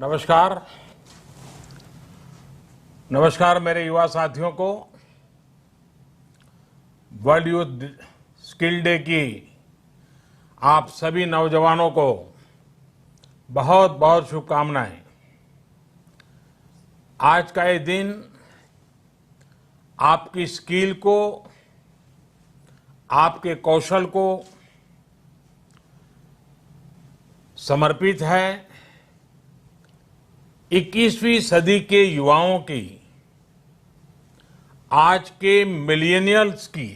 नमस्कार। नमस्कार मेरे युवा साथियों को। वर्ल्ड यूथ स्किल डे की आप सभी नौजवानों को बहुत बहुत शुभकामनाएं। आज का ये दिन आपकी स्किल को, आपके कौशल को समर्पित है। 21वीं सदी के युवाओं की, आज के मिलेनियल्स की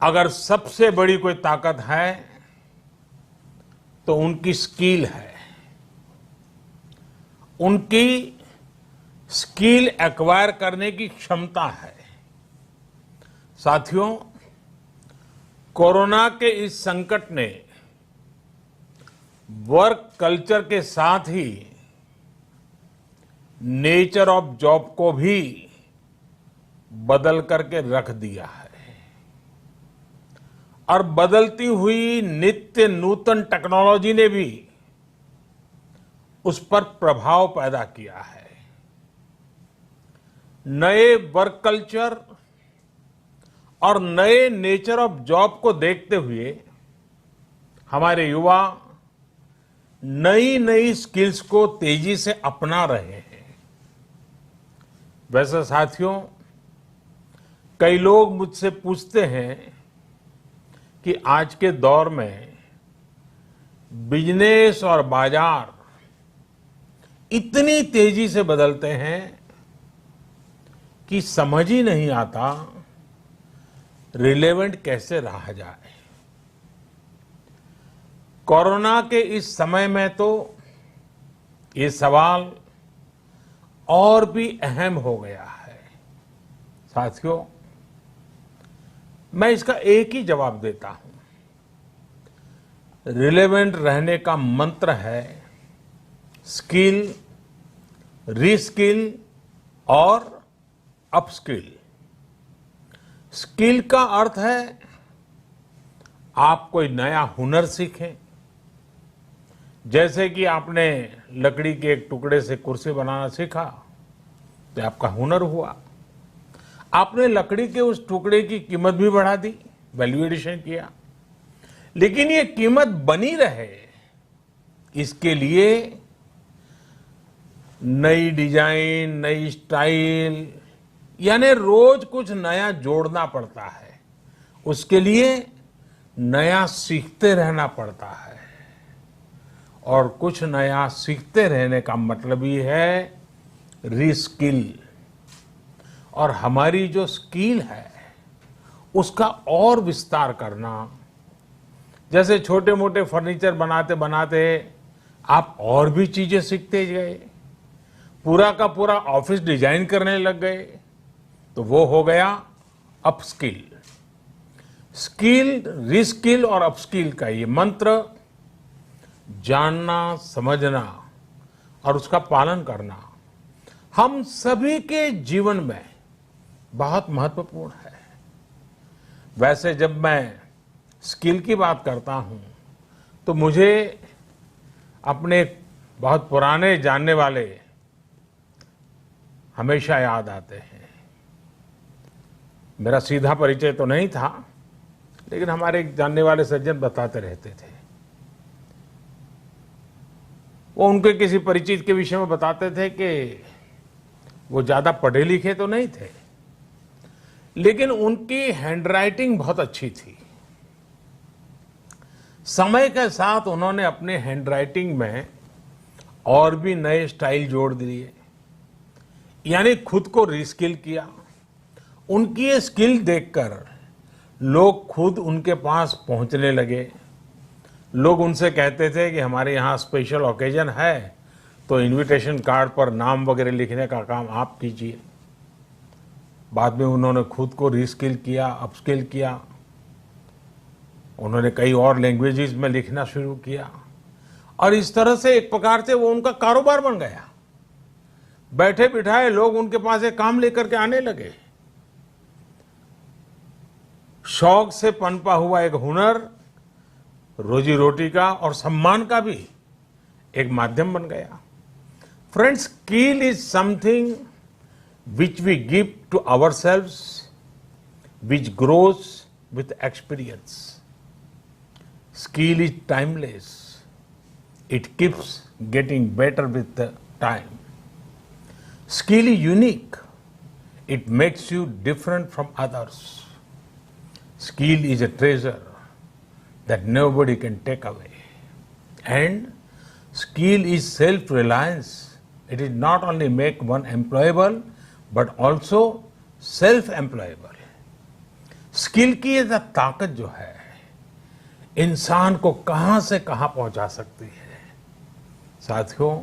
अगर सबसे बड़ी कोई ताकत है तो उनकी स्किल है। उनकी स्किल एक्वायर करने की क्षमता है। साथियों, कोरोना के इस संकट ने वर्क कल्चर के साथ ही नेचर ऑफ जॉब को भी बदल करके रख दिया है और बदलती हुई नित्य नूतन टेक्नोलॉजी ने भी उस पर प्रभाव पैदा किया है। नए वर्क कल्चर और नए नेचर ऑफ जॉब को देखते हुए हमारे युवा नई नई स्किल्स को तेजी से अपना रहे हैं। वैसे साथियों, कई लोग मुझसे पूछते हैं कि आज के दौर में बिजनेस और बाजार इतनी तेजी से बदलते हैं कि समझ ही नहीं आता रिलेवेंट कैसे रहा जाए। कोरोना के इस समय में तो ये सवाल और भी अहम हो गया है। साथियों, मैं इसका एक ही जवाब देता हूं। रिलेवेंट रहने का मंत्र है स्किल, रीस्किल और अपस्किल। स्किल का अर्थ है आप कोई नया हुनर सीखें। जैसे कि आपने लकड़ी के एक टुकड़े से कुर्सी बनाना सीखा तो आपका हुनर हुआ। आपने लकड़ी के उस टुकड़े की कीमत भी बढ़ा दी, वैल्यू एडिशन किया। लेकिन ये कीमत बनी रहे, इसके लिए नई डिजाइन, नई स्टाइल, यानी रोज कुछ नया जोड़ना पड़ता है। उसके लिए नया सीखते रहना पड़ता है। और कुछ नया सीखते रहने का मतलब ही है रीस्किल। और हमारी जो स्किल है उसका और विस्तार करना। जैसे छोटे मोटे फर्नीचर बनाते बनाते आप और भी चीजें सीखते गए, पूरा का पूरा ऑफिस डिजाइन करने लग गए, तो वो हो गया अपस्किल। स्किल, रीस्किल और अपस्किल का ये मंत्र जानना, समझना और उसका पालन करना हम सभी के जीवन में बहुत महत्वपूर्ण है। वैसे जब मैं स्किल की बात करता हूं तो मुझे अपने बहुत पुराने जानने वाले हमेशा याद आते हैं। मेरा सीधा परिचय तो नहीं था, लेकिन हमारे एक जानने वाले सज्जन बताते रहते थे। वो उनके किसी परिचित के विषय में बताते थे कि वो ज्यादा पढ़े लिखे तो नहीं थे, लेकिन उनकी हैंडराइटिंग बहुत अच्छी थी। समय के साथ उन्होंने अपने हैंडराइटिंग में और भी नए स्टाइल जोड़ दिए, यानी खुद को रीस्किल किया। उनकी ये स्किल देखकर लोग खुद उनके पास पहुंचने लगे। लोग उनसे कहते थे कि हमारे यहाँ स्पेशल ओकेजन है तो इनविटेशन कार्ड पर नाम वगैरह लिखने का काम आप कीजिए। बाद में उन्होंने खुद को रीस्किल किया, अपस्किल किया। उन्होंने कई और लैंग्वेजेस में लिखना शुरू किया और इस तरह से एक प्रकार से वो उनका कारोबार बन गया। बैठे बिठाए लोग उनके पास एक काम लेकर के आने लगे। शौक से पनपा हुआ एक हुनर रोजी रोटी का और सम्मान का भी एक माध्यम बन गया। Friends, skill is something which we give to ourselves, which grows with experience. Skill is timeless, it keeps getting better with the time. Skill is unique. It makes you different from others. Skill is a treasure that nobody can take away. And skill is self-reliance. It is not only make one employable, but also self-employable. Skill की ये ताकत जो है, इंसान को कहां से कहां पहुंचा सकती है। साथियों,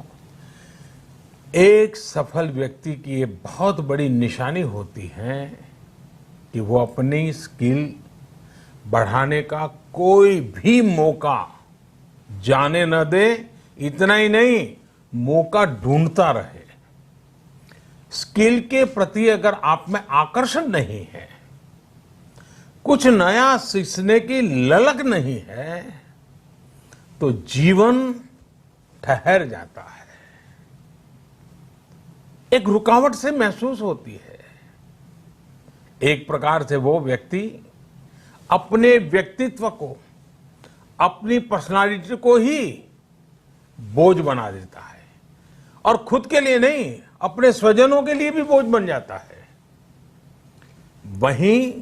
एक सफल व्यक्ति की ये बहुत बड़ी निशानी होती है कि वो अपनी स्किल बढ़ाने का कोई भी मौका जाने न दे। इतना ही नहीं, मौका ढूंढता रहे। स्किल के प्रति अगर आप में आकर्षण नहीं है, कुछ नया सीखने की ललक नहीं है, तो जीवन ठहर जाता है, एक रुकावट से महसूस होती है। एक प्रकार से वो व्यक्ति अपने व्यक्तित्व को, अपनी पर्सनालिटी को ही बोझ बना देता है, और खुद के लिए नहीं, अपने स्वजनों के लिए भी बोझ बन जाता है। वहीं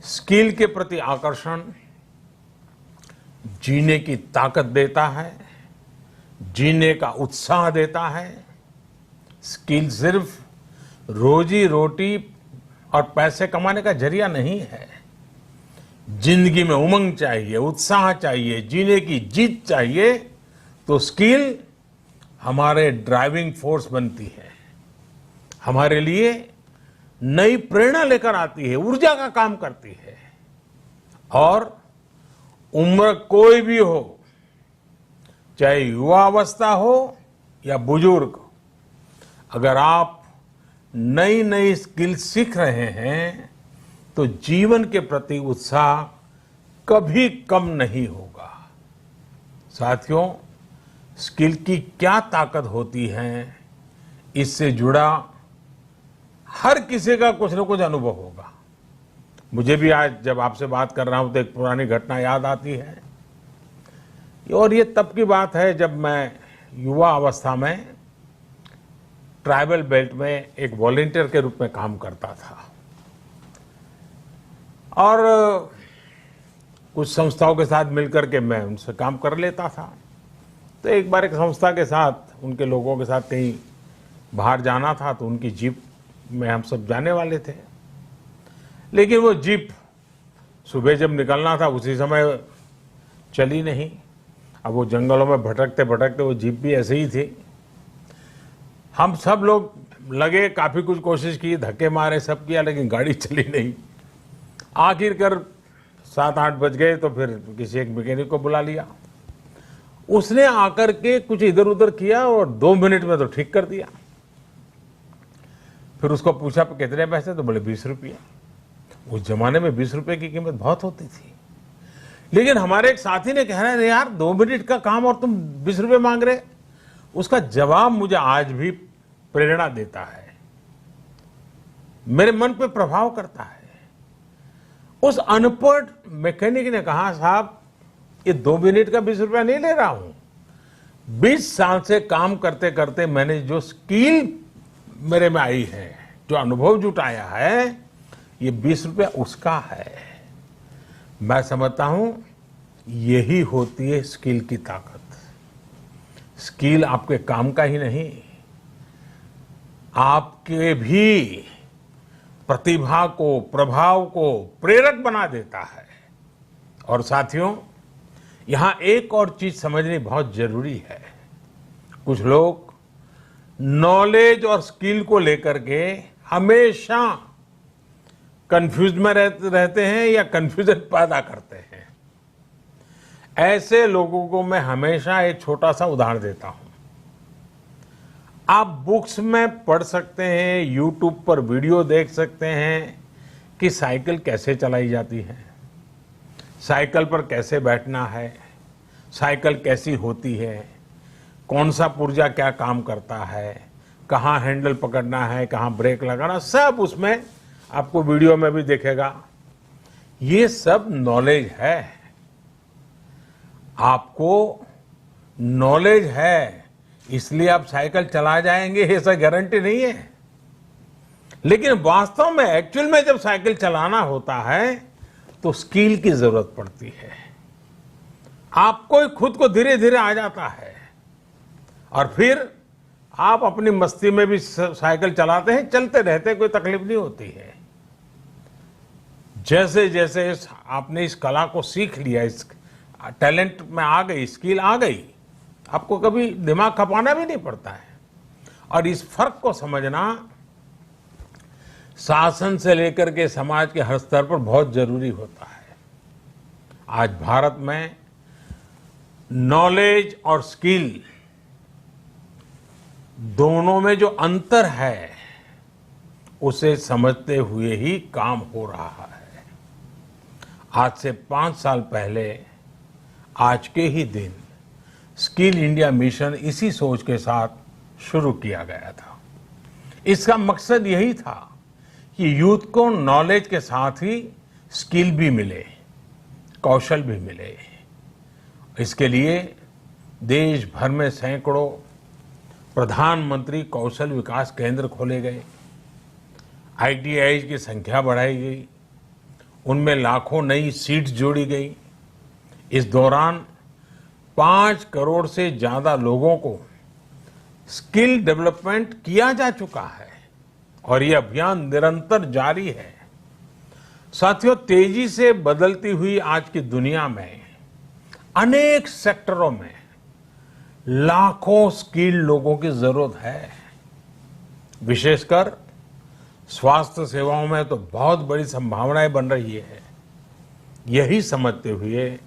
स्किल के प्रति आकर्षण जीने की ताकत देता है, जीने का उत्साह देता है। स्किल सिर्फ रोजी रोटी और पैसे कमाने का जरिया नहीं है। जिंदगी में उमंग चाहिए, उत्साह चाहिए, जीने की जीत चाहिए, तो स्किल हमारे ड्राइविंग फोर्स बनती है, हमारे लिए नई प्रेरणा लेकर आती है, ऊर्जा का काम करती है। और उम्र कोई भी हो, चाहे युवा अवस्था हो या बुजुर्ग, अगर आप नई नई स्किल सीख रहे हैं तो जीवन के प्रति उत्साह कभी कम नहीं होगा। साथियों, स्किल की क्या ताकत होती है, इससे जुड़ा हर किसी का कुछ न कुछ अनुभव होगा। मुझे भी आज जब आपसे बात कर रहा हूं तो एक पुरानी घटना याद आती है, और ये तब की बात है जब मैं युवा अवस्था में ट्राइबल बेल्ट में एक वॉलंटियर के रूप में काम करता था, और कुछ संस्थाओं के साथ मिलकर के मैं उनसे काम कर लेता था। तो एक बार एक संस्था के साथ, उनके लोगों के साथ कहीं बाहर जाना था, तो उनकी जीप में हम सब जाने वाले थे। लेकिन वो जीप सुबह जब निकलना था उसी समय चली नहीं। अब वो जंगलों में भटकते भटकते वो जीप भी ऐसे ही थी। हम सब लोग लगे, काफी कुछ कोशिश की, धक्के मारे, सब किया, लेकिन गाड़ी चली नहीं। आखिरकार 7-8 बज गए तो फिर किसी एक मैकेनिक को बुला लिया। उसने आकर के कुछ इधर उधर किया और 2 मिनट में तो ठीक कर दिया। फिर उसको पूछा कितने पैसे, तो बोले 20 रुपये। उस जमाने में 20 रुपये की कीमत बहुत होती थी। लेकिन हमारे एक साथी ने कह रहा है, यार 2 मिनट का काम और तुम 20 रुपये मांग रहे। उसका जवाब मुझे आज भी प्रेरणा देता है, मेरे मन पे प्रभाव करता है। उस अनपढ़ मैकेनिक ने कहा, साहब ये 2 मिनट का 20 रुपया नहीं ले रहा हूं, 20 साल से काम करते करते मैंने जो स्किल मेरे में आई है, जो अनुभव जुटाया है, ये 20 रुपया उसका है। मैं समझता हूं यही होती है स्किल की ताकत। स्किल आपके काम का ही नहीं, आपके भी प्रतिभा को, प्रभाव को प्रेरक बना देता है। और साथियों, यहां एक और चीज समझनी बहुत जरूरी है। कुछ लोग नॉलेज और स्किल को लेकर के हमेशा कंफ्यूज में रहते हैं या कंफ्यूजन पैदा करते हैं। ऐसे लोगों को मैं हमेशा एक छोटा सा उदाहरण देता हूं। आप बुक्स में पढ़ सकते हैं, यूट्यूब पर वीडियो देख सकते हैं कि साइकिल कैसे चलाई जाती है, साइकिल पर कैसे बैठना है, साइकिल कैसी होती है, कौन सा पुर्जा क्या काम करता है, कहाँ हैंडल पकड़ना है, कहाँ ब्रेक लगाना, सब उसमें आपको वीडियो में भी दिखेगा। ये सब नॉलेज है। आपको नॉलेज है इसलिए आप साइकिल चला जाएंगे, ऐसा गारंटी नहीं है। लेकिन वास्तव में एक्चुअल में जब साइकिल चलाना होता है तो स्किल की जरूरत पड़ती है। आपको खुद को धीरे धीरे आ जाता है और फिर आप अपनी मस्ती में भी साइकिल चलाते हैं, चलते रहते हैं, कोई तकलीफ नहीं होती है। जैसे जैसे आपने इस कला को सीख लिया, इस टैलेंट में आ गई, स्किल आ गई, आपको कभी दिमाग खपाना भी नहीं पड़ता है। और इस फर्क को समझना शासन से लेकर के समाज के हर स्तर पर बहुत जरूरी होता है। आज भारत में नॉलेज और स्किल दोनों में जो अंतर है उसे समझते हुए ही काम हो रहा है। आज से 5 साल पहले आज के ही दिन स्किल इंडिया मिशन इसी सोच के साथ शुरू किया गया था। इसका मकसद यही था कि यूथ को नॉलेज के साथ ही स्किल भी मिले, कौशल भी मिले। इसके लिए देश भर में सैकड़ों प्रधानमंत्री कौशल विकास केंद्र खोले गए, ITI की संख्या बढ़ाई गई, उनमें लाखों नई सीट्स जोड़ी गई। इस दौरान 5 करोड़ से ज्यादा लोगों को स्किल डेवलपमेंट किया जा चुका है और ये अभियान निरंतर जारी है। साथियों, तेजी से बदलती हुई आज की दुनिया में अनेक सेक्टरों में लाखों स्किल्ड लोगों की जरूरत है। विशेषकर स्वास्थ्य सेवाओं में तो बहुत बड़ी संभावनाएं बन रही है। यही समझते हुए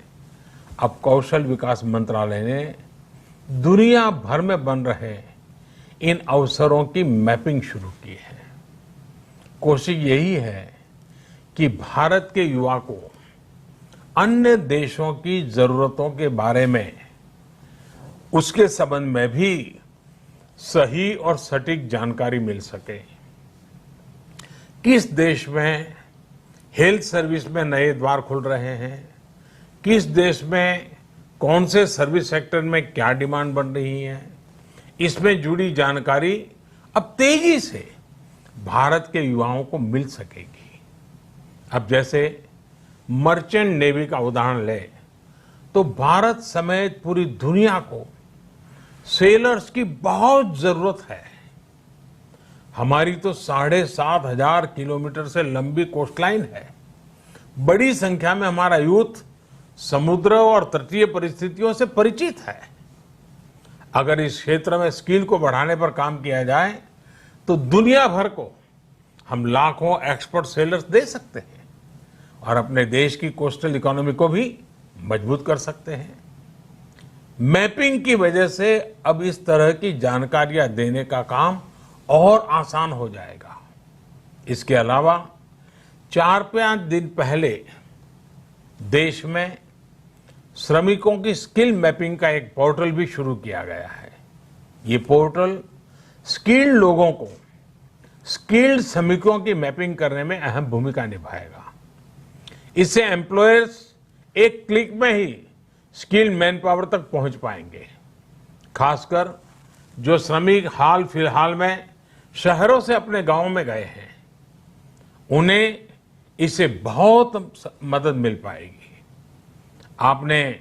अब कौशल विकास मंत्रालय ने दुनिया भर में बन रहे इन अवसरों की मैपिंग शुरू की है। कोशिश यही है कि भारत के युवा को अन्य देशों की जरूरतों के बारे में, उसके संबंध में भी सही और सटीक जानकारी मिल सके। किस देश में हेल्थ सर्विस में नए द्वार खुल रहे हैं, किस देश में कौन से सर्विस सेक्टर में क्या डिमांड बन रही है, इसमें जुड़ी जानकारी अब तेजी से भारत के युवाओं को मिल सकेगी। अब जैसे मर्चेंट नेवी का उदाहरण ले तो भारत समेत पूरी दुनिया को सेलर्स की बहुत जरूरत है। हमारी तो 7,500 किलोमीटर से लंबी कोस्टलाइन है। बड़ी संख्या में हमारा यूथ समुद्र और तटीय परिस्थितियों से परिचित है। अगर इस क्षेत्र में स्किल को बढ़ाने पर काम किया जाए तो दुनिया भर को हम लाखों एक्सपर्ट सेलर्स दे सकते हैं और अपने देश की कोस्टल इकोनॉमी को भी मजबूत कर सकते हैं। मैपिंग की वजह से अब इस तरह की जानकारियां देने का काम और आसान हो जाएगा। इसके अलावा 4-5 दिन पहले देश में श्रमिकों की स्किल मैपिंग का एक पोर्टल भी शुरू किया गया है। ये पोर्टल स्किल्ड लोगों को स्किल्ड श्रमिकों की मैपिंग करने में अहम भूमिका निभाएगा। इससे एम्प्लॉयर्स एक क्लिक में ही स्किल्ड मैन पावर तक पहुंच पाएंगे। खासकर जो श्रमिक हाल फिलहाल में शहरों से अपने गांव में गए हैं, उन्हें इससे बहुत मदद मिल पाएगी। आपने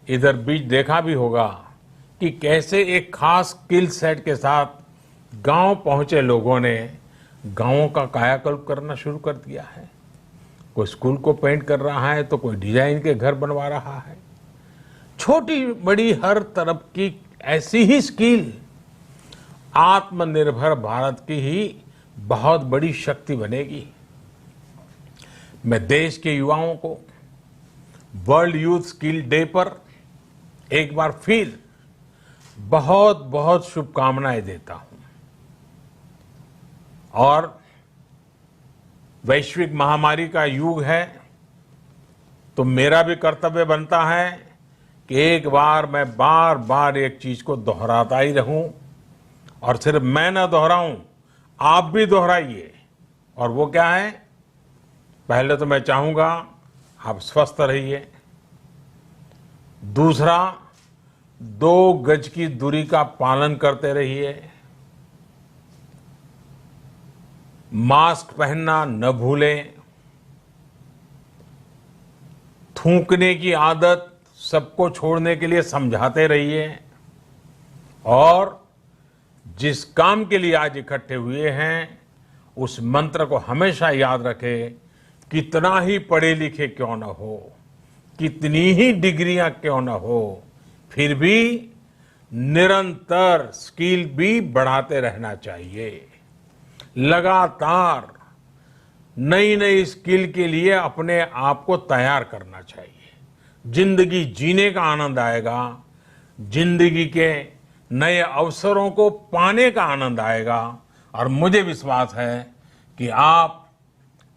इधर बीच देखा भी होगा कि कैसे एक खास स्किल सेट के साथ गांव पहुंचे लोगों ने गांवों का कायाकल्प करना शुरू कर दिया है। कोई स्कूल को पेंट कर रहा है तो कोई डिजाइन के घर बनवा रहा है। छोटी बड़ी हर तरफ की ऐसी ही स्किल आत्मनिर्भर भारत की ही बहुत बड़ी शक्ति बनेगी। मैं देश के युवाओं को वर्ल्ड यूथ स्किल डे पर एक बार फिर बहुत बहुत शुभकामनाएं देता हूं और वैश्विक महामारी का युग है तो मेरा भी कर्तव्य बनता है कि एक बार मैं बार बार एक चीज को दोहराता ही रहूं, और सिर्फ मैं ना दोहराऊं, आप भी दोहराइए। और वो क्या है? पहले तो मैं चाहूंगा आप स्वस्थ रहिए। दूसरा, 2 गज की दूरी का पालन करते रहिए। मास्क पहनना न भूलें। थूकने की आदत सबको छोड़ने के लिए समझाते रहिए। और जिस काम के लिए आज इकट्ठे हुए हैं, उस मंत्र को हमेशा याद रखें। कितना ही पढ़े लिखे क्यों न हो, कितनी ही डिग्रियां क्यों न हो, फिर भी निरंतर स्किल भी बढ़ाते रहना चाहिए। लगातार नई नई स्किल के लिए अपने आप को तैयार करना चाहिए। जिंदगी जीने का आनंद आएगा, जिंदगी के नए अवसरों को पाने का आनंद आएगा। और मुझे विश्वास है कि आप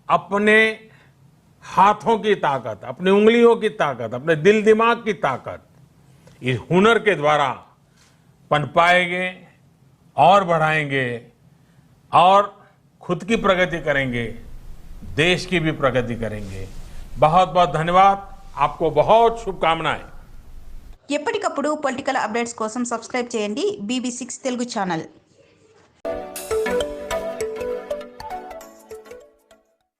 अपने हाथों की ताकत, अपनी उंगलियों की ताकत, अपने दिल दिमाग की ताकत इस हुनर के द्वारा पनपाएंगे और बढ़ाएंगे, और खुद की प्रगति करेंगे, देश की भी प्रगति करेंगे। बहुत बहुत धन्यवाद। आपको बहुत शुभकामनाएं। ఎప్పటికప్పుడు పొలిటికల్ అప్డేట్స్ కోసం సబ్స్క్రైబ్ చేయండి BBC6 తెలుగు ఛానల్।